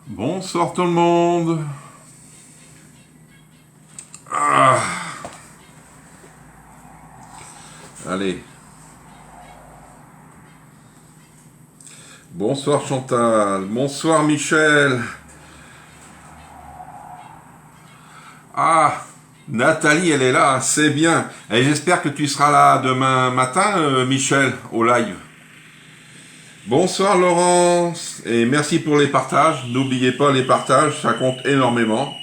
Bonsoir tout le monde. Ah. Allez. Bonsoir Chantal. Bonsoir Michel. Ah, Nathalie, elle est là, c'est bien. Et j'espère que tu seras là demain matin, Michel, au live. Bonsoir Laurence, et merci pour les partages. N'oubliez pas les partages, ça compte énormément.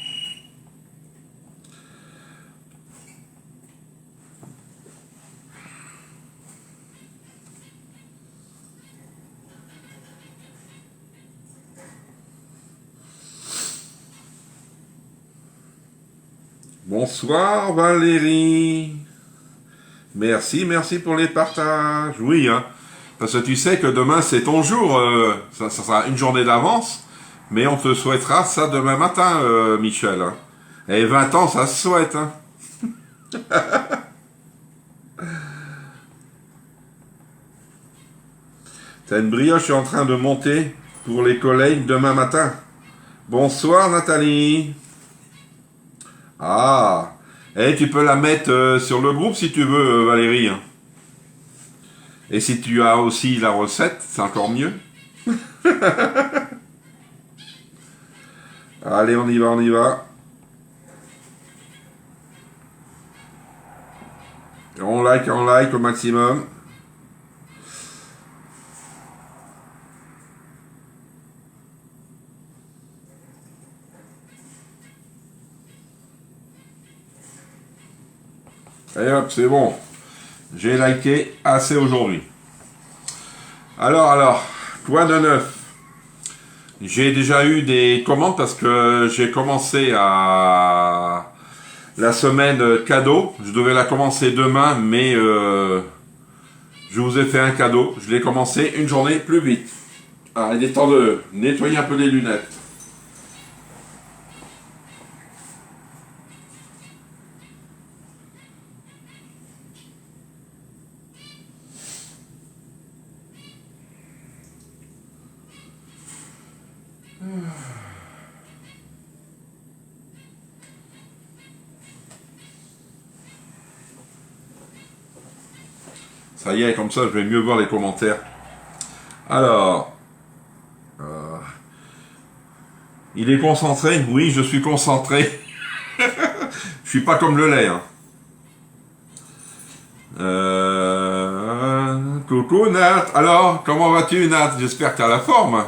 Bonsoir Valérie. Merci pour les partages. Oui, hein. Parce que tu sais que demain c'est ton jour, ça sera une journée d'avance, mais on te souhaitera ça demain matin, Michel. Hein. Et 20 ans, ça se souhaite. Hein. T'as une brioche en train de monter pour les collègues demain matin. Bonsoir Nathalie. Ah, et tu peux la mettre sur le groupe si tu veux, Valérie. Hein. Et si tu as aussi la recette, c'est encore mieux. Allez, on y va, on y va. On like au maximum. Et hop, c'est bon. J'ai liké assez aujourd'hui. Alors, quoi de neuf? J'ai déjà eu des commandes parce que j'ai commencé à la semaine cadeau. Je devais la commencer demain, mais je vous ai fait un cadeau. Je l'ai commencé une journée plus vite. Ah, il est temps de nettoyer un peu les lunettes. Ça y est, comme ça, je vais mieux voir les commentaires. Alors, il est concentré? Oui, je suis concentré. Je suis pas comme le lait. Hein. Coucou Nat. Alors, comment vas-tu Nat? J'espère que tu as la forme.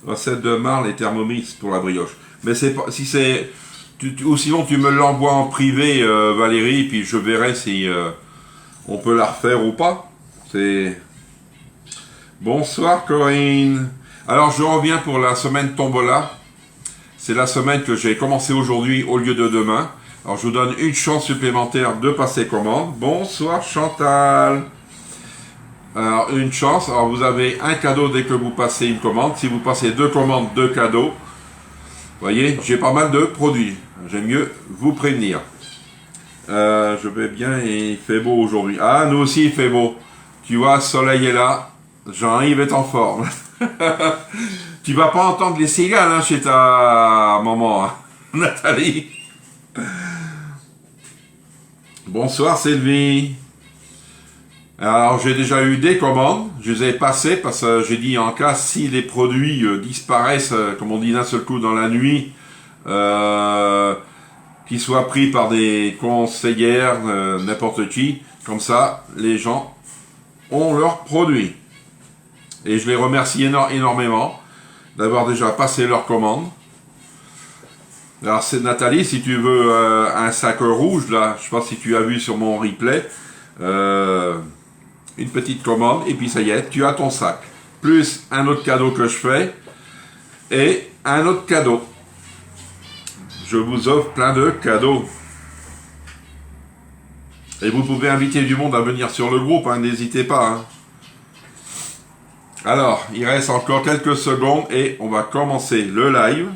Recette de marle et Thermomix pour la brioche. Mais c'est pas, si c'est, ou sinon tu me l'envoies en privé, Valérie, puis je verrai si on peut la refaire ou pas. C'est. Bonsoir Corinne. Alors je reviens pour la semaine Tombola. C'est la semaine que j'ai commencé aujourd'hui au lieu de demain. Alors je vous donne une chance supplémentaire de passer commande. Bonsoir Chantal. Alors, une chance. Alors, vous avez un cadeau dès que vous passez une commande. Si vous passez 2 commandes, 2 cadeaux. Vous voyez, j'ai pas mal de produits. J'aime mieux vous prévenir. Je vais bien et il fait beau aujourd'hui. Ah, nous aussi il fait beau. Tu vois, le soleil est là. Jean-Yves est en forme. Tu vas pas entendre les cigales hein, chez ta maman, hein, Nathalie. Bonsoir Sylvie. Alors j'ai déjà eu des commandes. Je les ai passées parce que j'ai dit en cas si les produits disparaissent, comme on dit d'un seul coup dans la nuit, qu'ils soient pris par des conseillères, n'importe qui, comme ça, les gens ont leurs produits. Et je les remercie énormément d'avoir déjà passé leurs commandes. Alors c'est Nathalie, si tu veux un sac rouge, là, je sais pas si tu as vu sur mon replay, une petite commande, et puis ça y est, tu as ton sac. Plus un autre cadeau que je fais, et un autre cadeau. Je vous offre plein de cadeaux. Et vous pouvez inviter du monde à venir sur le groupe, hein, n'hésitez pas. Hein. Alors, il reste encore quelques secondes et on va commencer le live.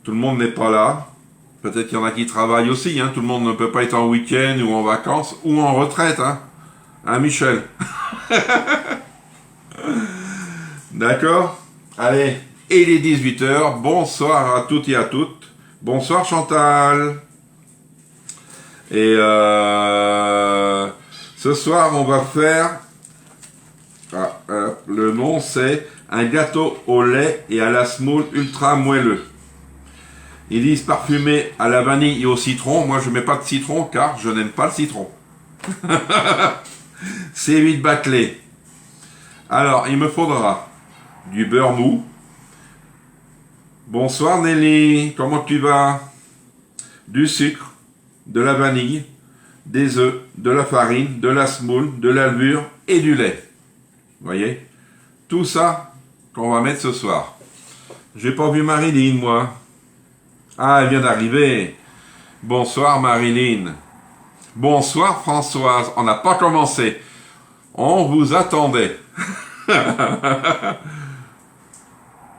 Tout le monde n'est pas là. Peut-être qu'il y en a qui travaillent aussi. Hein. Tout le monde ne peut pas être en week-end ou en vacances ou en retraite. Hein, hein Michel. D'accord. Allez. Et il est 18h. Bonsoir à toutes et à toutes. Bonsoir Chantal. Et ce soir, on va faire... le nom, c'est un gâteau au lait et à la semoule ultra moelleux. Ils disent parfumé à la vanille et au citron. Moi, je ne mets pas de citron car je n'aime pas le citron. C'est vite bâclé. Alors, il me faudra du beurre mou. Bonsoir Nelly, comment tu vas? Du sucre, de la vanille, des œufs, de la farine, de la semoule, de la levure et du lait. Vous voyez? Tout ça qu'on va mettre ce soir. J'ai pas vu Marilyn, moi. Ah, elle vient d'arriver. Bonsoir Marilyn. Bonsoir Françoise. On n'a pas commencé. On vous attendait.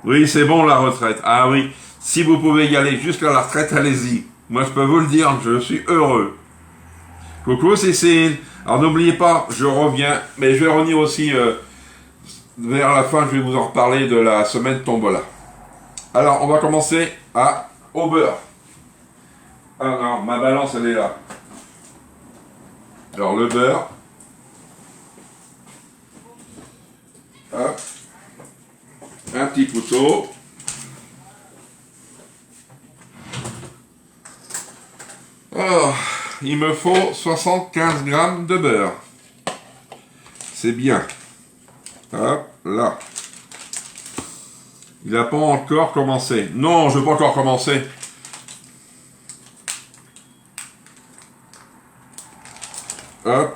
Oui, c'est bon la retraite. Ah oui, si vous pouvez y aller jusqu'à la retraite, allez-y. Moi, je peux vous le dire, je suis heureux. Coucou Cécile. Alors n'oubliez pas, je reviens, mais je vais revenir aussi vers la fin, je vais vous en reparler de la semaine tombola. Alors, on va commencer au beurre. Ah non, ma balance, elle est là. Alors, le beurre. Hop. Un petit couteau. Alors, il me faut 75 grammes de beurre. C'est bien. Hop, là. Il n'a pas encore commencé. Non, je ne veux pas encore commencer. Hop.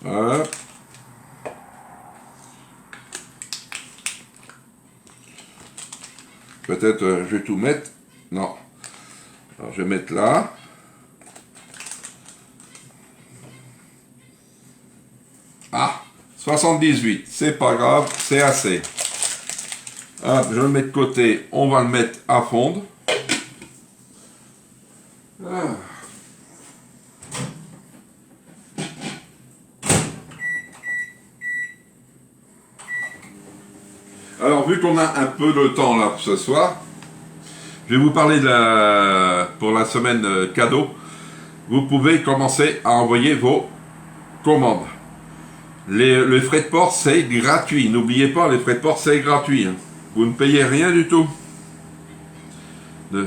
Hop. Peut-être je vais tout mettre. Non. Alors je vais mettre là. Ah, 78. C'est pas grave, c'est assez. Hop, je le mets de côté. On va le mettre à fondre. Ah. Alors, vu qu'on a un peu de temps là pour ce soir, je vais vous parler pour la semaine cadeau. Vous pouvez commencer à envoyer vos commandes. Les frais de port, c'est gratuit. N'oubliez pas, les frais de port, c'est gratuit. Hein. Vous ne payez rien du tout.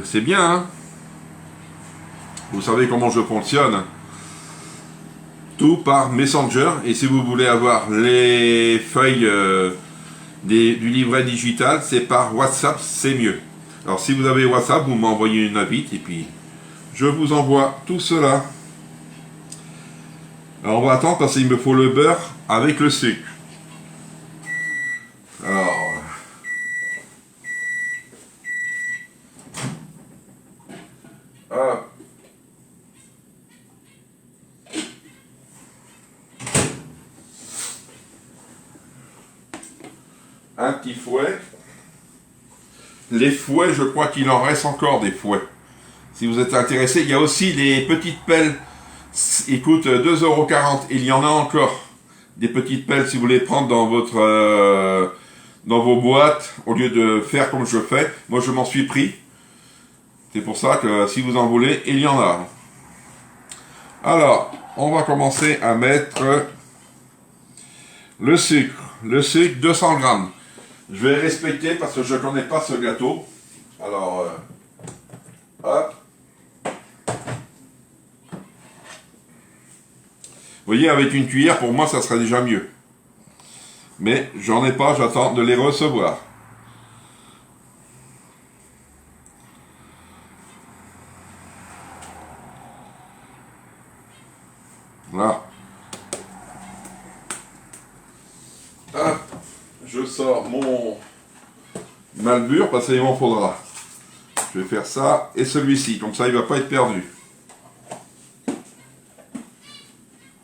C'est bien, hein? Vous savez comment je fonctionne. Tout par Messenger. Et si vous voulez avoir les feuilles du livret digital, c'est par WhatsApp, c'est mieux. Alors si vous avez WhatsApp, vous m'envoyez une invite et puis je vous envoie tout cela. Alors on va attendre parce qu'il me faut le beurre avec le sucre. Alors... Hop. un petit fouet. Les fouets, je crois qu'il en reste encore des fouets. Si vous êtes intéressé, il y a aussi des petites pelles. Ils coûtent 2,40 €. Il y en a encore. Des petites pelles si vous voulez prendre dans votre dans vos boîtes, au lieu de faire comme je fais. Moi, je m'en suis pris. C'est pour ça que si vous en voulez, il y en a. Alors, on va commencer à mettre le sucre. Le sucre, 200 grammes. Je vais respecter parce que je ne connais pas ce gâteau. Alors, hop. Vous voyez, avec une cuillère, pour moi, ça serait déjà mieux. Mais j'en ai pas, j'attends de les recevoir. Voilà. Hop, je sors mon malbure parce qu'il m'en faudra. Je vais faire ça et celui-ci, comme ça il ne va pas être perdu.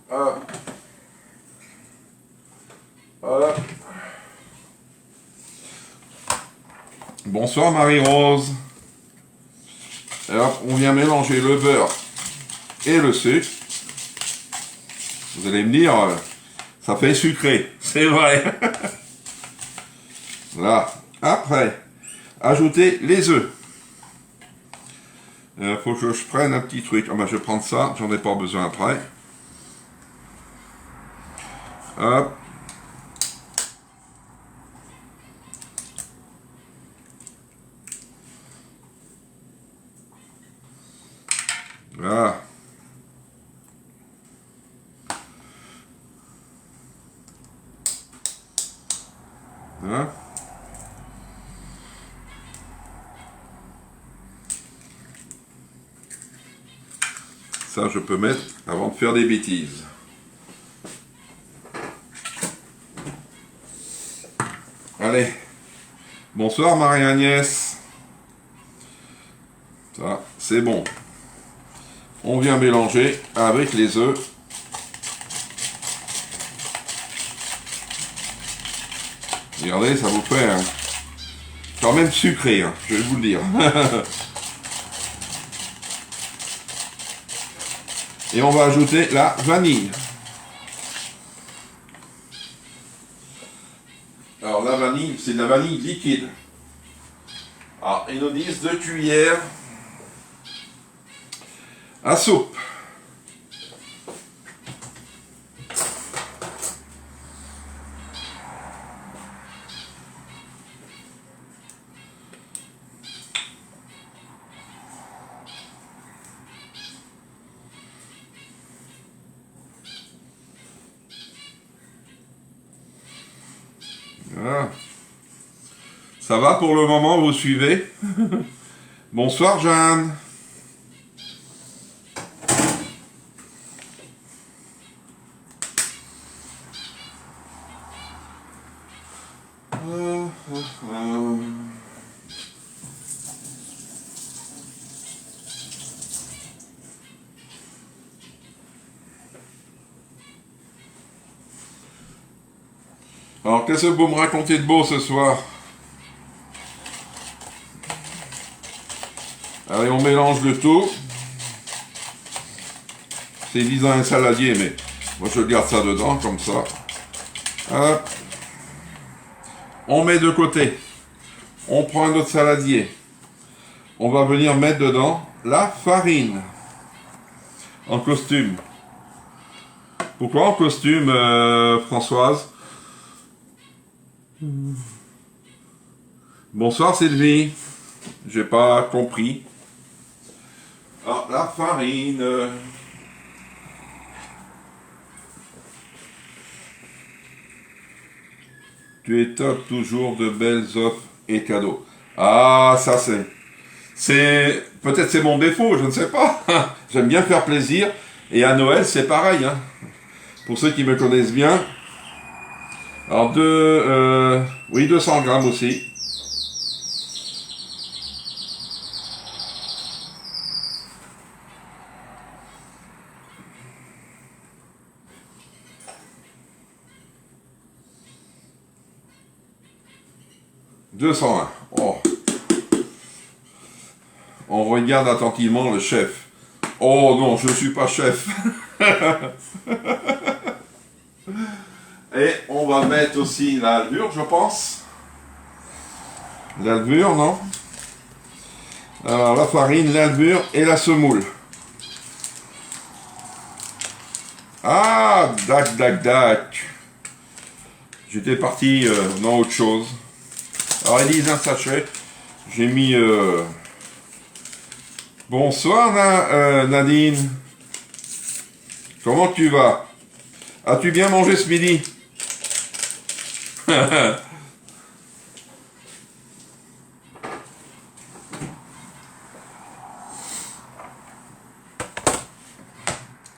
Hop. Hop. Bonsoir Marie-Rose. Et hop, on vient mélanger le beurre et le sucre. Vous allez me dire, ça fait sucré. C'est vrai. Là. Après, ajoutez les œufs. Faut que je prenne un petit truc. Ah ben, je vais prendre ça, j'en ai pas besoin après. Hop. Voilà. Hein? Ça, je peux mettre avant de faire des bêtises. Allez. Bonsoir Marie-Agnès. Ça, c'est bon. On vient mélanger avec les œufs. Regardez, ça vous fait quand même sucré, hein, je vais vous le dire. Et on va ajouter la vanille. Alors la vanille, c'est de la vanille liquide. Alors, ils nous disent 2 cuillères à soupe. Voilà. Ça va pour le moment, vous suivez? Bonsoir Jeanne. Alors, qu'est-ce que vous me racontez de beau ce soir? Allez, on mélange le tout. C'est disant un saladier, mais moi je garde ça dedans, comme ça. Hop. On met de côté. On prend notre saladier. On va venir mettre dedans la farine. En costume. Pourquoi en costume, Françoise? Bonsoir Sylvie. J'ai pas compris. Alors, la farine. Tu es top, toujours de belles offres et cadeaux. Ah, ça peut-être c'est mon défaut, je ne sais pas. J'aime bien faire plaisir. Et à Noël, c'est pareil. Hein. Pour ceux qui me connaissent bien. Alors, oui, 200 grammes aussi. 220. Oh. On regarde attentivement le chef. Oh non, je ne suis pas chef. Et on va mettre aussi la levure, je pense. La levure, non? Alors, la farine, la levure et la semoule. Ah, dac, dac, dac. J'étais parti dans autre chose. Alors, Elise, un sachet. J'ai mis... Bonsoir, Nadine. Comment tu vas? As-tu bien mangé ce midi?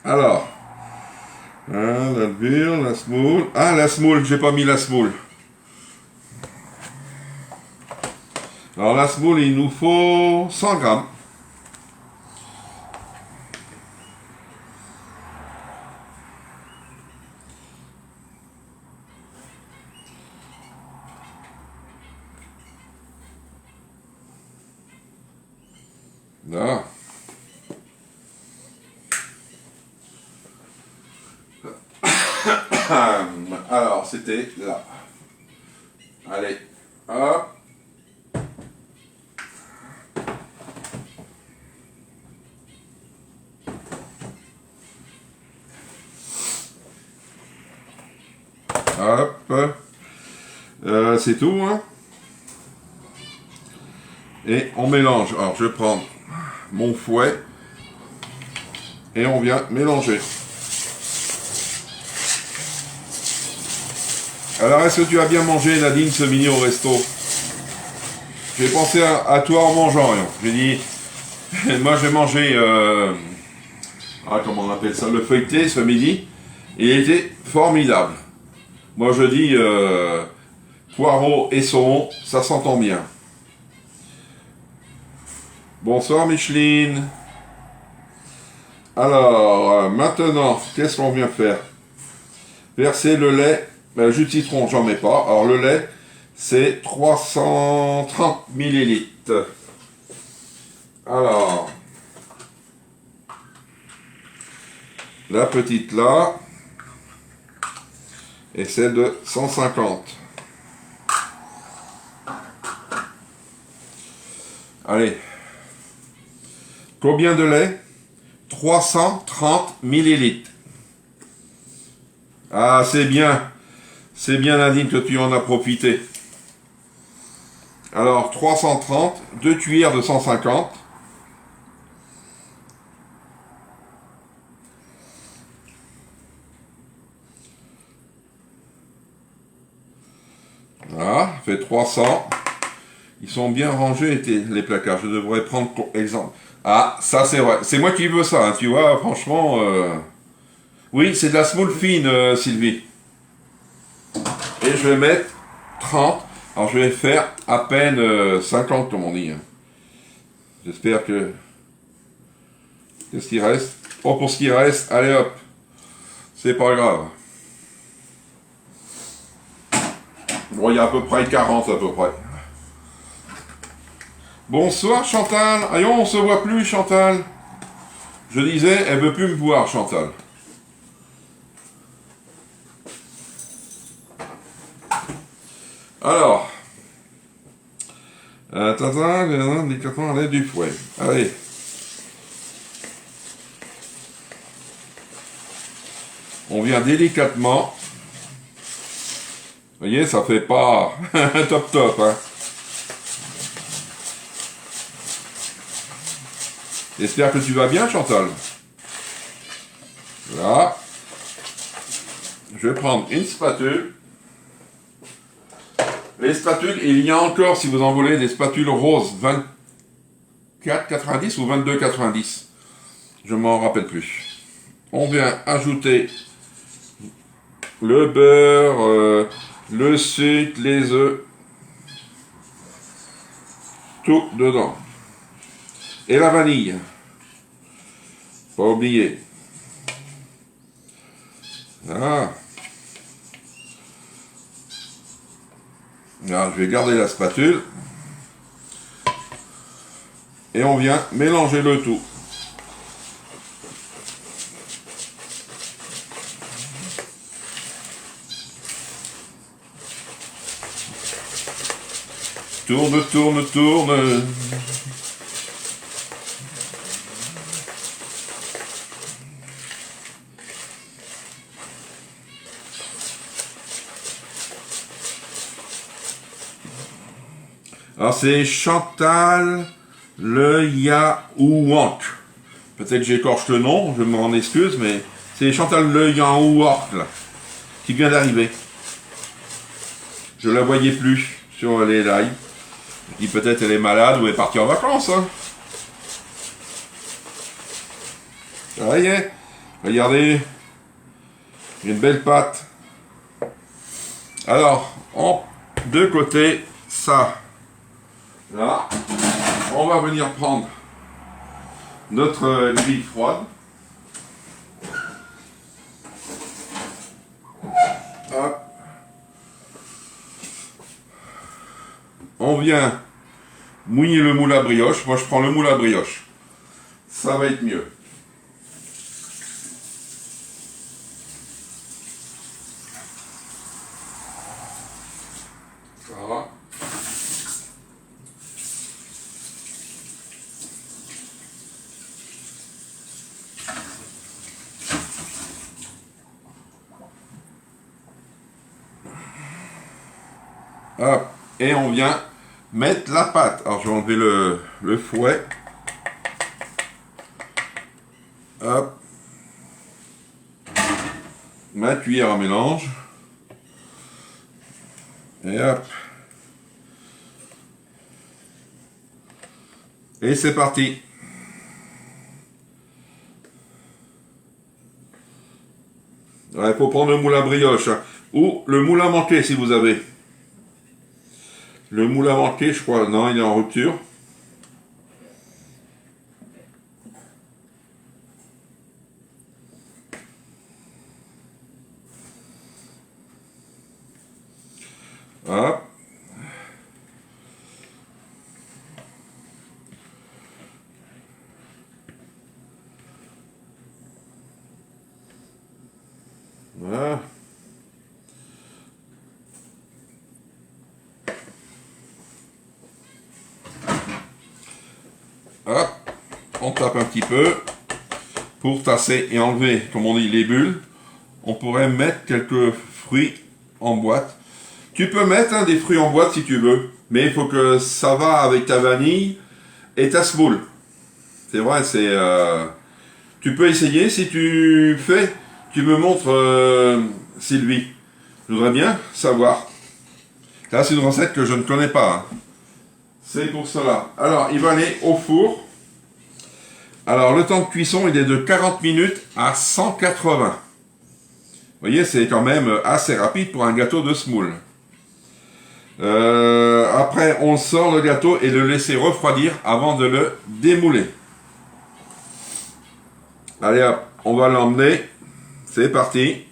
Alors, hein, la levure, la semoule. Ah, la semoule, j'ai pas mis la semoule. Alors, la semoule, il nous faut 100 grammes. Là. Alors, c'était là. Allez, hop. Hop. C'est tout, hein. Et on mélange. Alors, je prends mon fouet et on vient mélanger. Alors, est-ce que tu as bien mangé, Nadine, ce midi au resto? J'ai pensé à toi en mangeant. J'ai dit, moi j'ai mangé, comment on appelle ça, le feuilleté ce midi. Et il était formidable. Moi je dis, poireaux et saumon, ça s'entend bien. Bonsoir Micheline. Alors, maintenant, qu'est-ce qu'on vient faire? Verser le lait, jus de citron, j'en mets pas. Alors le lait, c'est 330 millilitres. Alors, la petite là, et celle de 150. Allez. Combien de lait? 330 millilitres. Ah, c'est bien. C'est bien, Nadine, que tu en as profité. Alors, 330, 2 cuillères de 150. Voilà, fait 300. Ils sont bien rangés, les placards. Je devrais prendre exemple. Ah, ça c'est vrai. C'est moi qui veux ça, hein, tu vois, franchement. Oui, c'est de la semoule fine, Sylvie. Et je vais mettre 30. Alors je vais faire à peine 50, comme on dit. Hein. J'espère que... Qu'est-ce qu'il reste? Oh, pour ce qui reste, allez hop. C'est pas grave. Bon, il y a à peu près 40 à peu près. Bonsoir Chantal. Allons, on se voit plus Chantal. Je disais, elle veut plus me voir Chantal. Alors. Les cartons à l'aide du fouet. Allez. On vient délicatement. Vous voyez, ça fait pas top top, hein. J'espère que tu vas bien, Chantal. Là. Je vais prendre une spatule. Les spatules, il y a encore, si vous en voulez, des spatules roses 24,90 ou 22,90. Je m'en rappelle plus. On vient ajouter le beurre, le sucre, les œufs. Tout dedans. Et la vanille. Pas oublier. Ah. Alors, je vais garder la spatule. Et on vient mélanger le tout. Tourne, tourne, tourne. Alors c'est Chantal Le Yaouank. Peut-être que j'écorche le nom, je m'en excuse, mais c'est Chantal Le Yaouank là, qui vient d'arriver. Je la voyais plus sur les lives. Je dis peut-être elle est malade ou elle est partie en vacances. Hein. Ça y est, regardez, une belle pâte. Alors, de côté, ça. Là, on va venir prendre notre grille froide. Hop. On vient mouiller le moule à brioche. Moi, je prends le moule à brioche. Ça va être mieux. Voilà. Hop. Et on vient mettre la pâte. Alors je vais enlever le fouet. Hop. Ma cuillère à mélange. Et hop. Et c'est parti. Il faut prendre le moule à brioche. Hein. Ou le moule à manquer si vous avez. Le moule à manquer, je crois, non, il est en rupture. Hop. Voilà. Hop, on tape un petit peu pour tasser et enlever, comme on dit, les bulles. On pourrait mettre quelques fruits en boîte. Tu peux mettre des fruits en boîte si tu veux, mais il faut que ça va avec ta vanille et ta semoule. C'est vrai, c'est... Tu peux essayer si tu fais. Tu me montres, Sylvie. Je voudrais bien savoir. Là, c'est une recette que je ne connais pas. Hein. C'est pour cela. Alors, il va aller au four. Alors, le temps de cuisson, il est de 40 minutes à 180. Vous voyez, c'est quand même assez rapide pour un gâteau de semoule. Après, on sort le gâteau et le laisser refroidir avant de le démouler. Allez hop, on va l'emmener. C'est parti.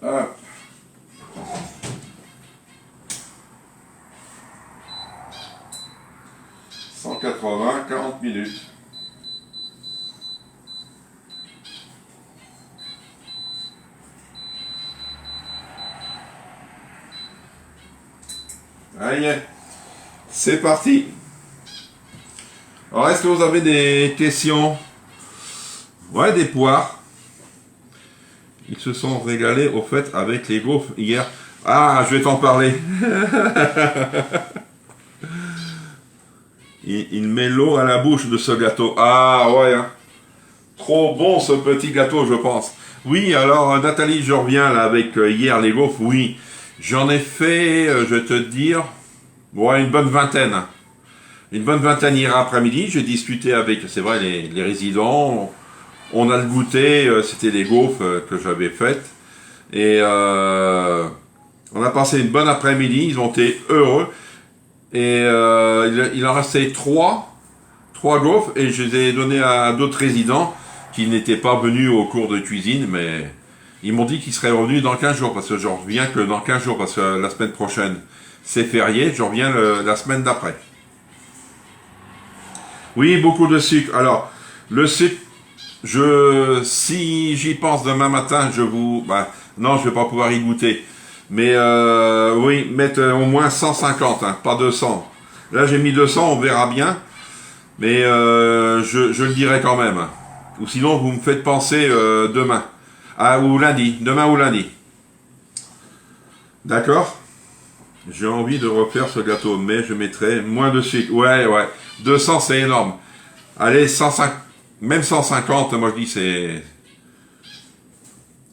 Hop. « 180, 40 minutes. » Allez, c'est parti. Alors, est-ce que vous avez des questions? Ouais, des poires. Ils se sont régalés, au fait, avec les gaufres hier. Ah, je vais t'en parler. Il met l'eau à la bouche de ce gâteau. Ah, ouais. Hein. Trop bon, ce petit gâteau, je pense. Oui, alors, Nathalie, je reviens là avec hier les gaufres. Oui, j'en ai fait, je vais te dire, ouais, une bonne vingtaine. Une bonne vingtaine hier après-midi. J'ai discuté avec, c'est vrai, les résidents. On a le goûté, c'était les gaufres que j'avais faites. Et on a passé une bonne après-midi, ils ont été heureux. Et il en restait trois gaufres et je les ai donnés à d'autres résidents. qui n'étaient pas venus au cours de cuisine, mais ils m'ont dit qu'ils seraient revenus dans 15 jours, parce que je reviens que dans 15 jours, parce que la semaine prochaine, c'est férié, je reviens la semaine d'après. Oui, beaucoup de sucre. Alors, le sucre, si j'y pense demain matin, non, je vais pas pouvoir y goûter. Mais oui, mettre au moins 150, hein, pas 200. Là, j'ai mis 200, on verra bien. Mais je le dirai quand même. Ou sinon, vous me faites penser demain. Ah, ou lundi. Demain ou lundi. D'accord? J'ai envie de refaire ce gâteau, mais je mettrai moins de sucre. Ouais. 200, c'est énorme. Allez, 150, même 150, moi je dis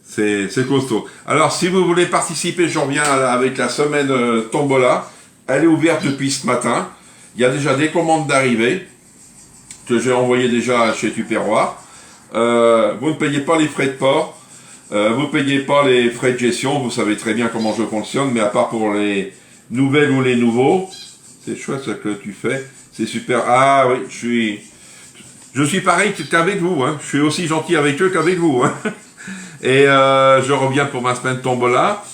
c'est costaud. Alors, si vous voulez participer, je reviens avec la semaine Tombola. Elle est ouverte depuis ce matin. Il y a déjà des commandes d'arrivée que j'ai envoyées déjà chez Tupperware. Vous ne payez pas les frais de port. Vous ne payez pas les frais de gestion. Vous savez très bien comment je fonctionne. Mais à part pour les nouvelles ou les nouveaux, c'est chouette ce que tu fais. C'est super. Ah oui, je suis pareil qu'avec vous. Hein. Je suis aussi gentil avec eux qu'avec vous. Hein. Et je reviens pour ma semaine Tombola.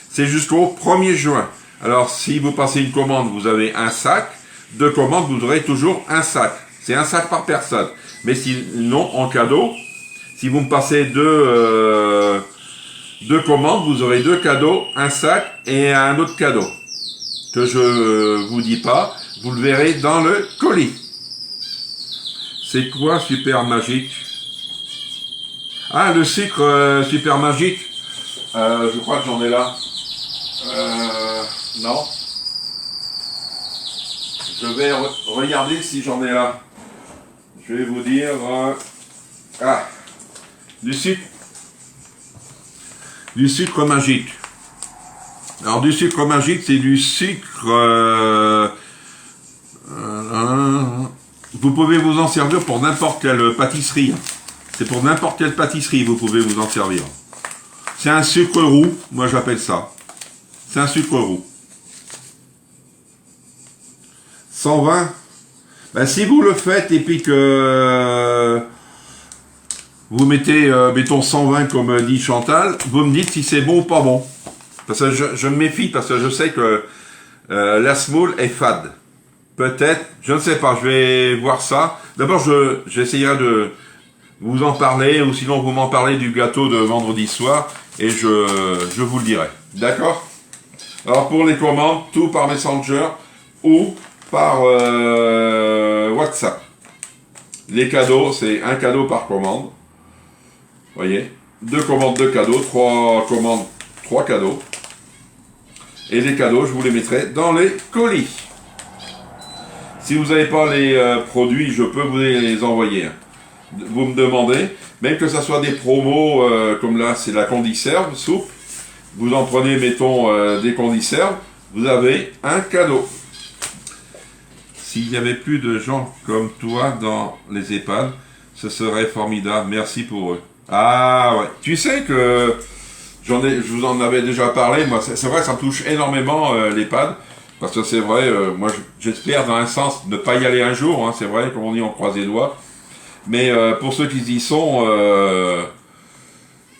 C'est jusqu'au 1er juin. Alors, si vous passez une commande, vous avez un sac. 2 commandes, vous aurez toujours un sac. C'est un sac par personne. Mais sinon, en cadeau, si vous me passez 2 commandes, vous aurez 2 cadeaux, un sac et un autre cadeau. Que je vous dis pas, vous le verrez dans le colis. C'est quoi super magique? Ah, le sucre super magique. Je crois que j'en ai là. Non. Je vais regarder si j'en ai là. Je vais vous dire... du sucre. Du sucre magique. Alors, du sucre magique, c'est du sucre... vous pouvez vous en servir pour n'importe quelle pâtisserie. C'est pour n'importe quelle pâtisserie, vous pouvez vous en servir. C'est un sucre roux, moi j'appelle ça. C'est un sucre roux. 120. Ben, si vous le faites et puis que vous mettez, mettons 120 comme dit Chantal, vous me dites si c'est bon ou pas bon. Parce que je me méfie, parce que je sais que la semoule est fade. Peut-être, je ne sais pas, je vais voir ça. D'abord, j'essayerai de vous en parler, ou sinon vous m'en parlez du gâteau de vendredi soir, et je vous le dirai. D'accord? Alors pour les commandes, tout par Messenger ou par WhatsApp. Les cadeaux, c'est un cadeau par commande. Voyez, 2 commandes, 2 cadeaux, 3 commandes, 3 cadeaux. Et les cadeaux, je vous les mettrai dans les colis. Si vous n'avez pas les produits, je peux vous les envoyer. Vous me demandez, même que ce soit des promos, comme là, c'est la condiserve, soupe. Vous en prenez, mettons, des condiserves, vous avez un cadeau. S'il n'y avait plus de gens comme toi dans les EHPAD, ce serait formidable. Merci pour eux. Ah ouais. Tu sais que je vous en avais déjà parlé. Moi, c'est vrai, ça me touche énormément l'EHPAD. Parce que c'est vrai, moi j'espère dans un sens ne pas y aller un jour. Hein, c'est vrai, comme on dit, on croise les doigts. Mais pour ceux qui y sont,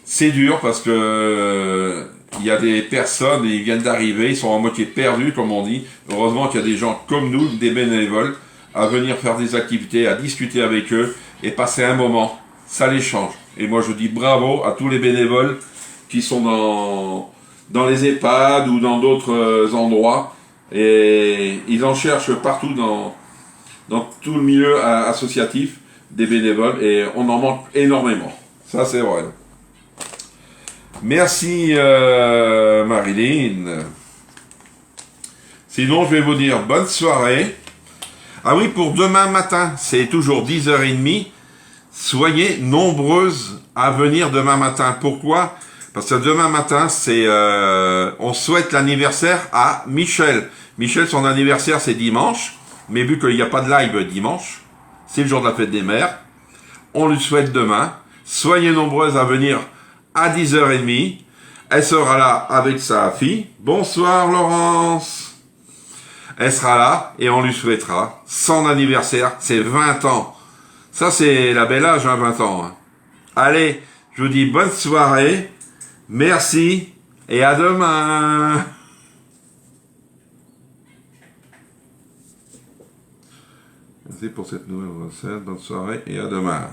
c'est dur parce que il y a des personnes, ils viennent d'arriver, ils sont en moitié perdus, comme on dit. Heureusement qu'il y a des gens comme nous, des bénévoles, à venir faire des activités, à discuter avec eux et passer un moment. Ça les change. Et moi, je dis bravo à tous les bénévoles qui sont dans les EHPAD ou dans d'autres endroits. Et ils en cherchent partout dans tout le milieu associatif des bénévoles. Et on en manque énormément. Ça, c'est vrai. Merci Marilyn. Sinon, je vais vous dire bonne soirée. Ah oui, pour demain matin, c'est toujours 10h30. Soyez nombreuses à venir demain matin. Pourquoi? Parce que demain matin, on souhaite l'anniversaire à Michel. Michel, son anniversaire, c'est dimanche. Mais vu qu'il n'y a pas de live dimanche, c'est le jour de la fête des mères. On lui souhaite demain. Soyez nombreuses à venir à 10h30. Elle sera là avec sa fille. Bonsoir Laurence. Elle sera là et on lui souhaitera son anniversaire. C'est 20 ans. Ça c'est la belle âge, hein, 20 ans. Hein. Allez, je vous dis bonne soirée, merci et à demain. Merci pour cette nouvelle recette, bonne soirée et à demain.